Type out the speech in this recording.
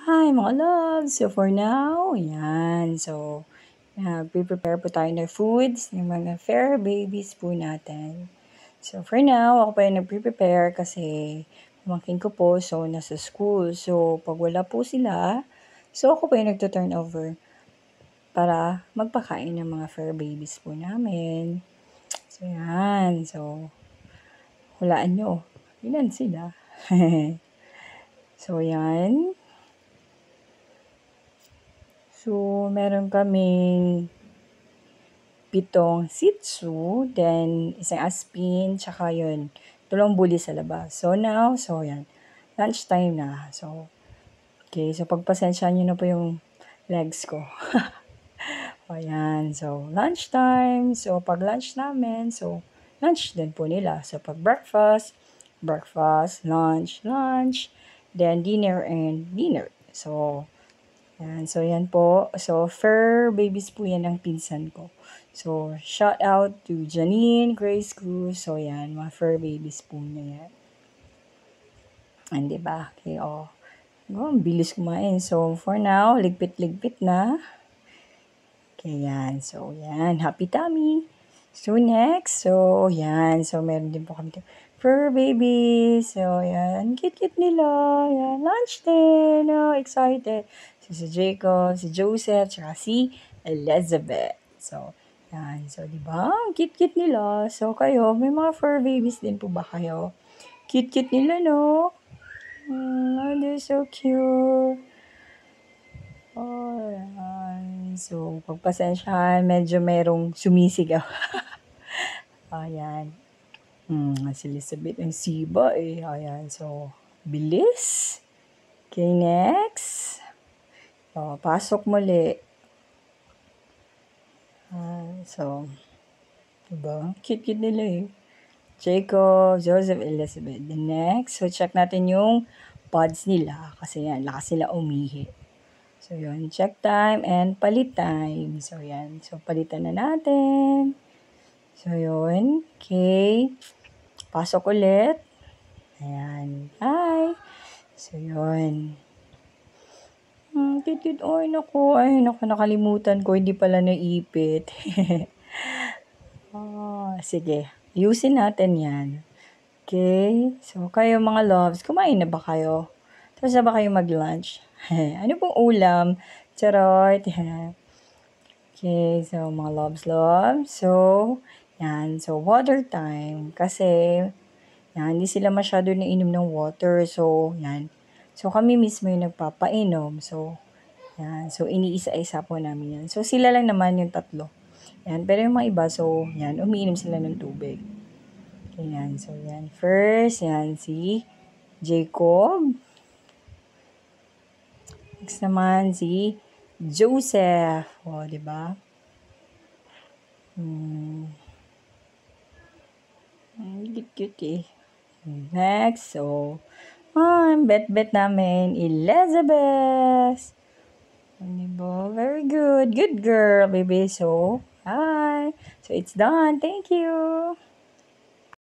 Hi mga loves! So for now, yan. So, pre-prepare po tayo ng foods ng mga fair babies po natin. So for now, ako pa yung nag-prepare kasi pamangkin ko po, so nasa school. So pag wala po sila, so ako pa yung nagto-turn over para magpakain ng mga fair babies po namin. So yan. So, hulaan nyo. Ilan sila? So yan. So, meron kaming 7 Shih Tzu, then isang Aspin, tsaka yun, 3 bully sa labas. So now, so yan, lunchtime na. So, okay, so pagpasensyahan nyo na po yung legs ko. O yan, so lunchtime. So pag lunch namin, so lunch din po nila. So pag breakfast, lunch, then dinner and dinner. So, yan po. So, fur babies po yan ng pinsan ko. So, shout out to Janine, Grace Cruz. So, yan, mga fur babies po niya yan. And, diba? Okay, oh. Oh, ang bilis kumain. So, for now, ligpit-ligpit na. Okay, yan. So, yan. Happy tummy. So, next. So, yan. So, meron din po kami fur babies. So, yan. Cute-cute nila. Yan. Lunch din. Oh, excited. So, si Jacob, si Joseph, tsaka si Elizabeth. So, yan. So, di ba? Cute-cute nila. So, kayo, may mga fur babies din po ba kayo? Cute-cute nila, no? They're so cute. Oh, yan. So, pagpasensyahan, medyo merong sumisigaw. Ayan. Si Elizabeth ang siba eh. Ayan. So, bilis. Okay, next. So, pasok muli. So, diba? Cute nila eh. Jacob, Joseph, Elizabeth. The next. So, check natin yung pods nila. Kasi yan, lakas sila umihi. So, yun. Check time and palit time. So, yan. So, palitan na natin. So, yun. Okay. Pasok ulit. Ayan. Hi. So, yun. Cute. Ay, naku. Ay, naku. Nakalimutan ko. Hindi pala naipit. Sige. Ayusin natin yan. Okay. So, kayo mga loves, kumain na ba kayo? Tapos na ba kayo mag-lunch? Ano pong ulam? Charot. Okay. So, mga loves. So, yan. So, water time. Kasi, yan, hindi sila masyado nainom ng water. So, yan. So, kami mismo yung nagpapainom. So, yan. So, iniisa-isa po namin yan. So, sila lang naman yung 3. Yan. Pero yung mga iba, so, yan, umiinom sila ng tubig. Yan. So, yan. First, yan, si Jacob. Next naman, si Joseph. O, diba? Cute eh. Next, so, bet namin, Elizabeth. Diba? Very good. Good girl, baby. So, hi. So, it's done. Thank you.